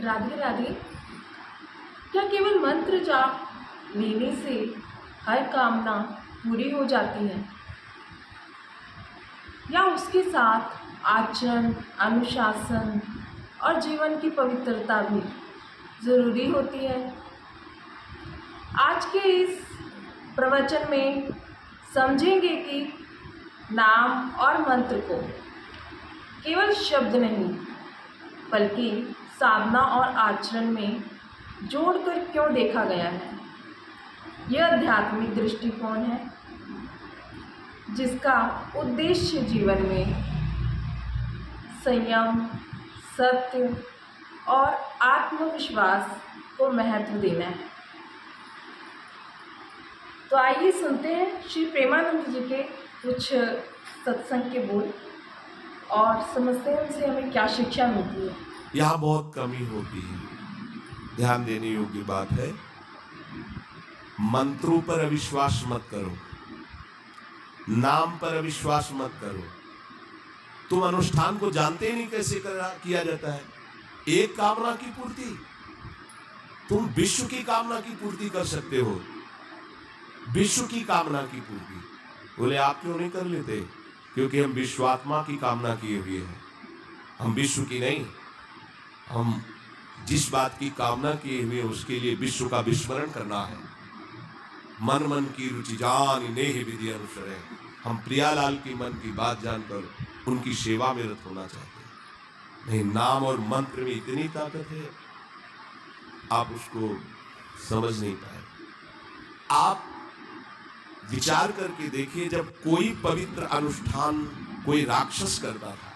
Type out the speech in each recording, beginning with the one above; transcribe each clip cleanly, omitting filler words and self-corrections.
राधे राधे। क्या केवल मंत्र जाप लेने से हर कामना पूरी हो जाती है, या उसके साथ आचरण, अनुशासन और जीवन की पवित्रता भी जरूरी होती है? आज के इस प्रवचन में समझेंगे कि नाम और मंत्र को केवल शब्द नहीं बल्कि साधना और आचरण में जोड़कर क्यों देखा गया है। यह आध्यात्मिक दृष्टिकोण है जिसका उद्देश्य जीवन में संयम, सत्य और आत्मविश्वास को महत्व देना है। तो आइए सुनते हैं श्री प्रेमानंद जी के कुछ सत्संग के बोल और समझते हैं उनसे हमें क्या शिक्षा मिलती है। यहाँ बहुत कमी होती है, ध्यान देने योग्य बात है। मंत्रों पर अविश्वास मत करो, नाम पर अविश्वास मत करो। तुम अनुष्ठान को जानते ही नहीं कैसे किया जाता है। एक कामना की पूर्ति, तुम विश्व की कामना की पूर्ति कर सकते हो, विश्व की कामना की पूर्ति। बोले आप क्यों नहीं कर लेते? क्योंकि हम विश्वात्मा की कामना किए हुए हैं, हम विश्व की नहीं। हम जिस बात की कामना किए हुए उसके लिए विश्व का विस्मरण करना है। मन मन की रुचि जान नेह विधि अनुसरे। हम प्रियालाल की मन की बात जानकर उनकी सेवा में रत होना चाहते हैं। नहीं, नाम और मंत्र में इतनी ताकत है, आप उसको समझ नहीं पाए। आप विचार करके देखिए, जब कोई पवित्र अनुष्ठान कोई राक्षस करता था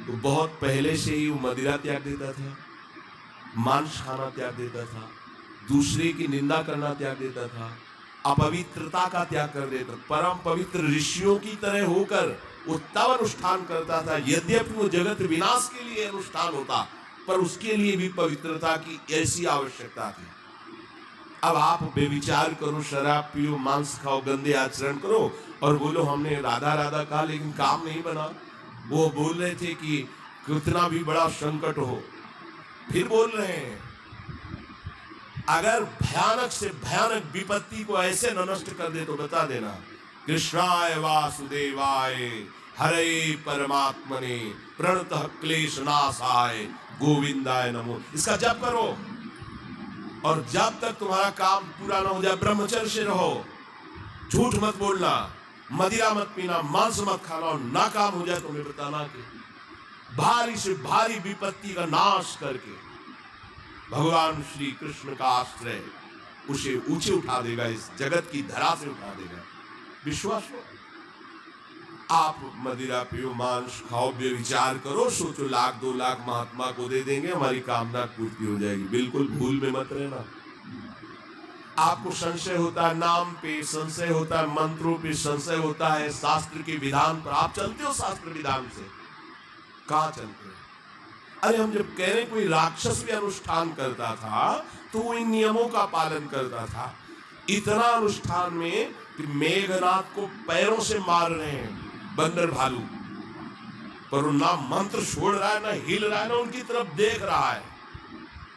तो बहुत पहले से ही वो मदिरा त्याग देता था, मांस खाना त्याग देता था, दूसरे की निंदा करना त्याग देता था, अपवित्रता का त्याग कर देता। परम पवित्र ऋषियों की तरह होकर वो तब अनुष्ठान करता था। यद्यपि वो जगत विनाश के लिए अनुष्ठान होता, पर उसके लिए भी पवित्रता की ऐसी आवश्यकता थी। अब आप बेविचार करो, शराब पियो, मांस खाओ, गंदे आचरण करो और बोलो हमने राधा राधा कहा लेकिन काम नहीं बना। वो बोल रहे थे कि कितना भी बड़ा संकट हो, फिर बोल रहे हैं अगर भयानक से भयानक विपत्ति को ऐसे न नष्ट कर दे तो बता देना। कृष्णाय वासुदेवाय हरे परमात्मने प्रणतः क्लेश नाशाय गोविंदाय नमो। इसका जप करो और जब तक तुम्हारा काम पूरा ना हो जाए ब्रह्मचर्य से रहो। झूठ मत बोलना, मदिरा मत पीना, मांस मत खाना, और ना काम हो जाए तुम्हें बताना कि भारी से भारी विपत्ति का नाश करके भगवान श्री कृष्ण का आश्रय उसे ऊंचे उठा देगा, इस जगत की धरा से उठा देगा। विश्वास हो। आप मदिरा पियो, मांस खाओ, व्यभिचार करो, सोचो 1,00,000 2,00,000 महात्मा को दे देंगे, हमारी कामना पूर्ति हो जाएगी। बिल्कुल भूल में मत रहना। आपको संशय होता है, नाम पे संशय होता है, मंत्रों पे संशय होता है, शास्त्र के विधान पर आप चलते हो, शास्त्र विधान से कहाँ चलते हो? अरे हम जब कह रहे कोई राक्षस भी अनुष्ठान करता था तो वो इन नियमों का पालन करता था। इतना अनुष्ठान में कि मेघनाथ को पैरों से मार रहे हैं बंदर भालू, पर वो ना मंत्र छोड़ रहा है, ना हिल रहा है, ना उनकी तरफ देख रहा है।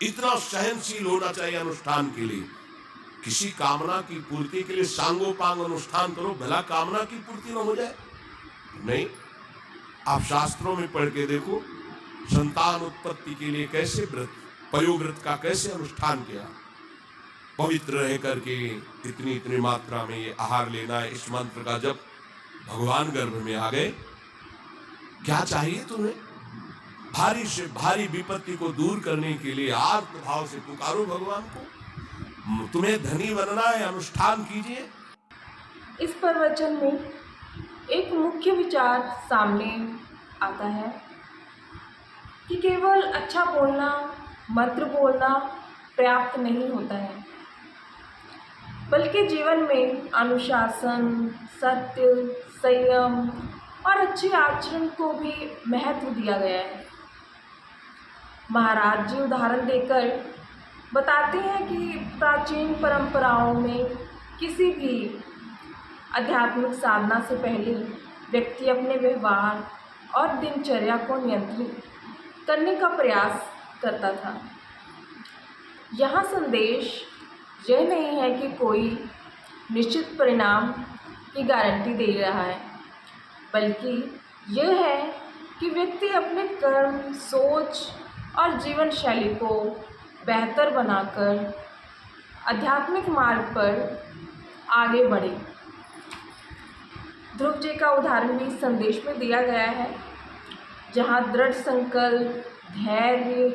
इतना सहनशील होना चाहिए अनुष्ठान के लिए। किसी कामना की पूर्ति के लिए सांगोपांग अनुष्ठान करो, भला कामना की पूर्ति न हो जाए? नहीं। आप शास्त्रों में पढ़ के देखो, संतान उत्पत्ति के लिए कैसे व्रत, पयोव्रत का कैसे अनुष्ठान किया। पवित्र रह करके इतनी इतनी मात्रा में ये आहार लेना है। इस मंत्र का जब भगवान गर्भ में आ गए, क्या चाहिए तुम्हें? भारी से भारी विपत्ति को दूर करने के लिए आत्म भाव से पुकारो भगवान को। तुम्हें धनी बनना है, अनुष्ठान कीजिए। इस प्रवचन में एक मुख्य विचार सामने आता है कि केवल अच्छा बोलना, मंत्र बोलना पर्याप्त नहीं होता है, बल्कि जीवन में अनुशासन, सत्य, संयम और अच्छे आचरण को भी महत्व दिया गया है। महाराज जी उदाहरण देकर बताते हैं कि प्राचीन परंपराओं में किसी भी आध्यात्मिक साधना से पहले व्यक्ति अपने व्यवहार और दिनचर्या को नियंत्रित करने का प्रयास करता था। यहाँ संदेश यह नहीं है कि कोई निश्चित परिणाम की गारंटी दे रहा है, बल्कि यह है कि व्यक्ति अपने कर्म, सोच और जीवन शैली को बेहतर बनाकर आध्यात्मिक मार्ग पर आगे बढ़े। ध्रुव जी का उदाहरण भी इस संदेश में दिया गया है, जहाँ दृढ़ संकल्प, धैर्य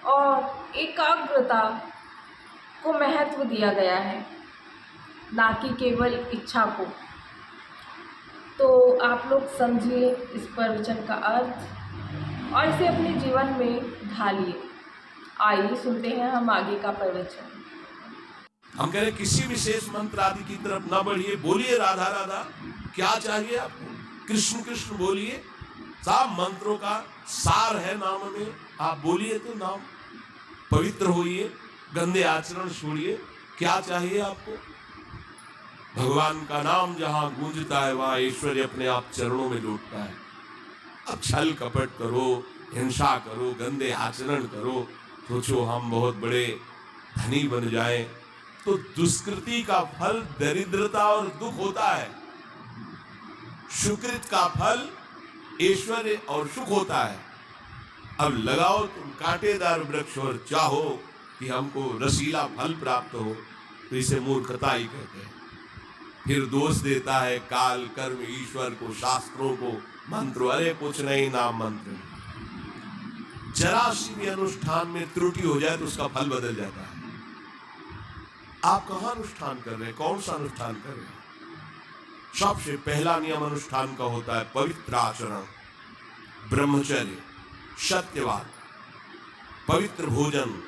और एकाग्रता को महत्व दिया गया है, ना कि केवल इच्छा को। तो आप लोग समझिए इस प्रवचन का अर्थ और इसे अपने जीवन में ढालिए। आइए सुनते हैं हम आगे का प्रवचन। हम कह रहे किसी विशेष मंत्र आदि की तरफ ना बढ़िए, बोलिए राधा राधा, क्या चाहिए आपको, कृष्ण कृष्ण बोलिए। सब मंत्रों का सार है नाम में, आप बोलिए तो नाम। पवित्र होइए, गंदे आचरण छोड़िए। क्या चाहिए आपको? भगवान का नाम जहां गूंजता है वहां ऐश्वर्य अपने आप चरणों में लौटता है। अब छल कपट करो, हिंसा करो, गंदे आचरण करो, सोचो हम बहुत बड़े धनी बन जाएं, तो दुष्कृति का फल दरिद्रता और दुख होता है। सुकृत का फल ऐश्वर्य और सुख होता है। अब लगाओ तुम कांटेदार वृक्ष और चाहो कि हमको रसीला फल प्राप्त हो, तो इसे मूर्खता ही कहते हैं। फिर दोष देता है काल, कर्म, ईश्वर को, शास्त्रों को, मंत्र। अरे कुछ नहीं, नाम मंत्र। जरा सी भी अनुष्ठान में त्रुटि हो जाए तो उसका फल बदल जाता है। आप कहाँ अनुष्ठान कर रहे हैं, कौन सा अनुष्ठान कर रहे हैं? सबसे पहला नियम अनुष्ठान का होता है पवित्र आचरण, ब्रह्मचर्य, सत्यवाद, पवित्र भोजन,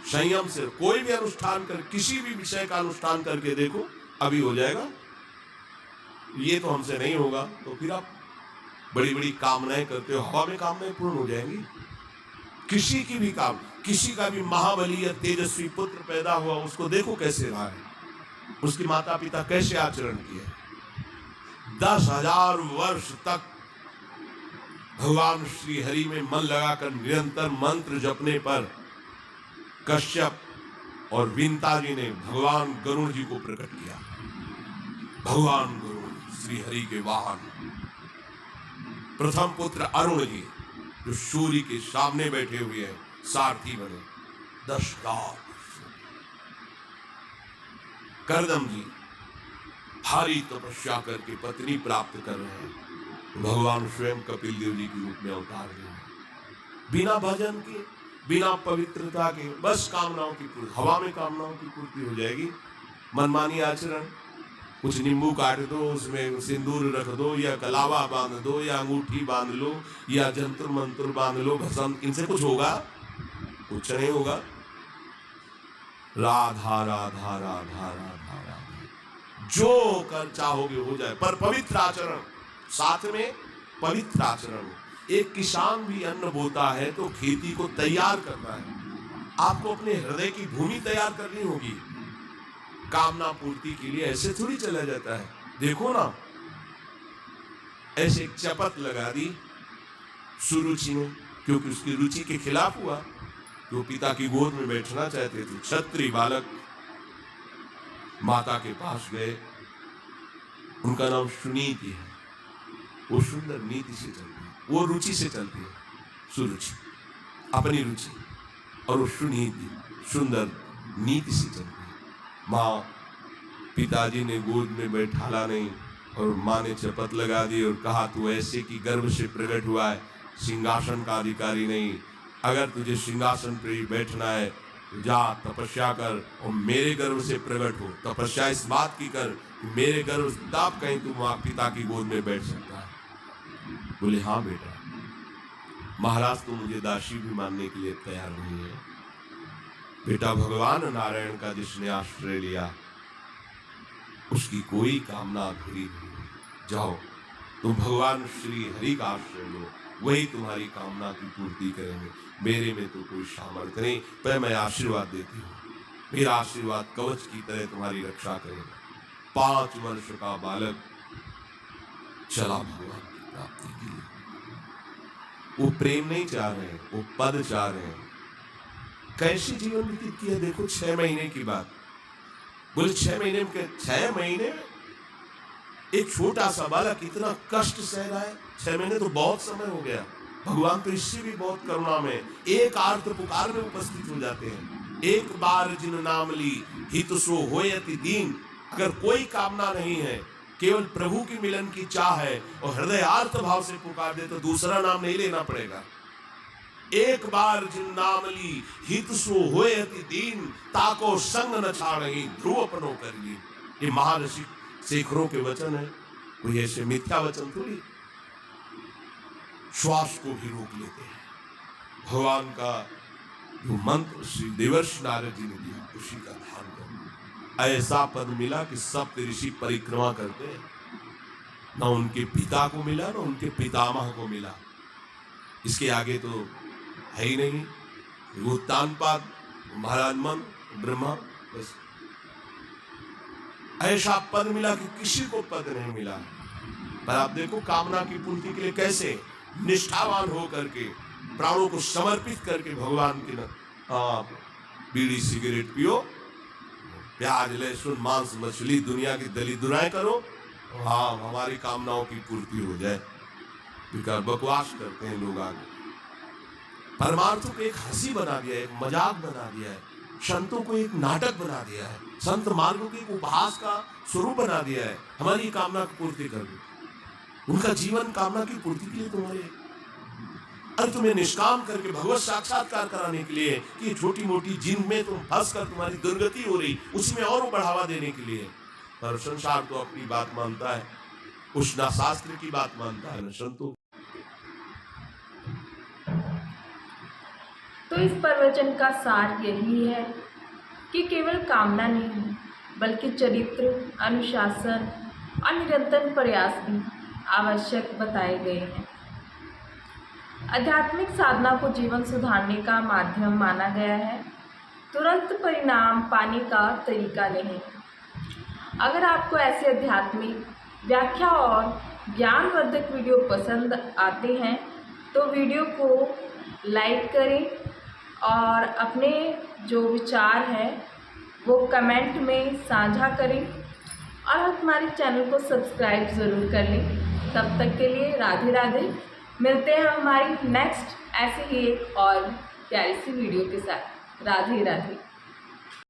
संयम से। कोई भी अनुष्ठान कर, किसी भी विषय का अनुष्ठान करके देखो, अभी हो जाएगा। ये तो हमसे नहीं होगा, तो फिर आप बड़ी बड़ी कामनाएं करते हो, हवा में कामनाएं पूर्ण हो जाएंगी। किसी की भी काम, किसी का भी महाबली या तेजस्वी पुत्र पैदा हुआ, उसको देखो कैसे रहा है, उसके माता पिता कैसे आचरण किए। 10,000 वर्ष तक भगवान श्री हरि में मन लगाकर निरंतर मंत्र जपने पर कश्यप और विंता जी ने भगवान गरुड़ जी को प्रकट किया। भगवान गरुड़ श्री हरि के वाहन। प्रथम पुत्र अरुण जी जो सूर्य के सामने बैठे हुए हैं, सारथी बने 10 लाख। करदम जी भारी तपस्या करके पत्नी प्राप्त कर रहे हैं, तो भगवान स्वयं कपिल देव जी के रूप में अवतार गए हैं। बिना भजन के, बिना पवित्रता के, बस कामनाओं की पूर्ति, हवा में कामनाओं की पूर्ति हो जाएगी। मनमानी आचरण, कुछ नींबू काट दो, उसमें सिंदूर रख दो, या कलावा बांध दो, या अंगूठी बांध लो, या जंतर मंत्र बांध लो, भस्म, इनसे कुछ होगा? कुछ नहीं होगा। राधा राधा राधा राधा राधा, जो कर चाहोगे हो जाए, पर पवित्र आचरण, साथ में पवित्र आचरण। एक किसान भी अन्न बोता है तो खेती को तैयार करता है। आपको अपने हृदय की भूमि तैयार करनी होगी। कामना पूर्ति के लिए ऐसे थोड़ी चला जाता है। देखो ना, ऐसे एक चपत लगा दी सुरुचि ने, क्योंकि उसकी रुचि के खिलाफ हुआ। जो पिता की गोद में बैठना चाहते थे, क्षत्रिय बालक माता के पास गए। उनका नाम सुनीति है। वो सुंदर नीति से चलती है, वो रुचि से चलती है। सुरुचि अपनी रुचि, और वो सुनीति सुंदर नीति से चलती है। माँ, पिताजी ने गोद में बैठाला नहीं, और माँ ने चपत लगा दी और कहा तू ऐसे की गर्भ से प्रकट हुआ है, सिंहासन का अधिकारी नहीं। अगर तुझे सिंहासन पर ही बैठना है तो जा तपस्या कर और मेरे गर्भ से प्रकट हो। तपस्या इस बात की कर कि मेरे गर्भ तब कहीं तू माँ पिता की गोद में बैठ सकता है। बोले हाँ बेटा। महाराज तो मुझे दासी भी मानने के लिए तैयार नहीं है। बेटा, भगवान नारायण का जिसने आश्रय लिया उसकी कोई कामना अधूरी नहीं। जाओ तुम भगवान श्री हरि का आश्रय लो, वही तुम्हारी कामना की पूर्ति करेंगे। मेरे में तो कोई सामर्थ्य नहीं, पर मैं आशीर्वाद देती हूँ। मेरा आशीर्वाद कवच की तरह तुम्हारी रक्षा करेगा। 5 वर्ष का बालक चला भगवान की प्राप्ति के लिए। वो प्रेम नहीं चाह रहे हैं, वो पद चाह रहे हैं। कैसे जीवन व्यतीत किया देखो 6 महीने की बात। बोले 6 महीने में 6 महीने एक छोटा सा बालक इतना कष्ट सह रहा है। 6 महीने तो बहुत समय हो गया। भगवान तो इससे भी बहुत करुणा में एक आर्त पुकार में उपस्थित हो जाते हैं। एक बार जिन नाम ली हित सो होयति दीन। अगर कोई कामना नहीं है, केवल प्रभु की मिलन की चाह है और हृदय आर्त भाव से पुकार दे तो दूसरा नाम नहीं लेना पड़ेगा। एक बार जिन नाम ली हित सो होयति दीन, ताको संग न छाड़ही ध्रुव अपनो कर ली। ये महर्षि शेखरों के वचन है, कोई ऐसे मिथ्या वचन थोड़ी। श्वास को भी रोक लेते हैं। भगवान का जो मंत्र श्री देवर्षि नारद जी ने दिया उसी का ध्यान करो। ऐसा पद मिला कि सप्त ऋषि परिक्रमा करते हैं। न उनके पिता को मिला, न उनके पितामह को मिला। इसके आगे तो है ही नहीं। वो उत्तानपाद, महाराज मन, ब्रह्मा, बस ऐसा पद मिला कि किसी को पद नहीं मिला। पर आप देखो कामना की पूर्ति के लिए कैसे निष्ठावान हो करके, प्राणों को समर्पित करके भगवान के न आप बीड़ी सिगरेट पियो, प्याज लहसुन मांस मछली दुनिया की दली दुनाएं करो, हाँ हमारी कामनाओं की पूर्ति हो जाए। बेकार बकवास करते हैं लोग। आगे परमार्थों को एक हंसी बना दिया है, एक मजाक बना दिया है, संतों को एक नाटक बना दिया है, संत मार्गों के एक उपहास का स्वरूप बना दिया है। हमारी कामना की पूर्ति कर दो। उनका जीवन कामना की पूर्ति के लिए तुम्हारे, अरे तुम्हें निष्काम करके भगवत साक्षात्कार कराने के लिए कि छोटी मोटी जिन में तुम फंस कर तुम्हारी दुर्गति हो रही, उसमें और बढ़ावा देने के लिए। पर संसार तो अपनी बात मानता है, उस ना शास्त्र की बात मानता है न संतों। तो इस प्रवचन का सार यही है कि केवल कामना नहीं बल्कि चरित्र, अनुशासन और निरंतर प्रयास भी आवश्यक बताए गए हैं। आध्यात्मिक साधना को जीवन सुधारने का माध्यम माना गया है, तुरंत परिणाम पाने का तरीका नहीं। अगर आपको ऐसे आध्यात्मिक व्याख्या और ज्ञानवर्धक वीडियो पसंद आते हैं तो वीडियो को लाइक करें और अपने जो विचार है वो कमेंट में साझा करें और हमारे चैनल को सब्सक्राइब ज़रूर कर लें। तब तक के लिए राधे राधे। मिलते हैं हमारी नेक्स्ट ऐसे ही एक और प्यारी सी वीडियो के साथ। राधे राधे।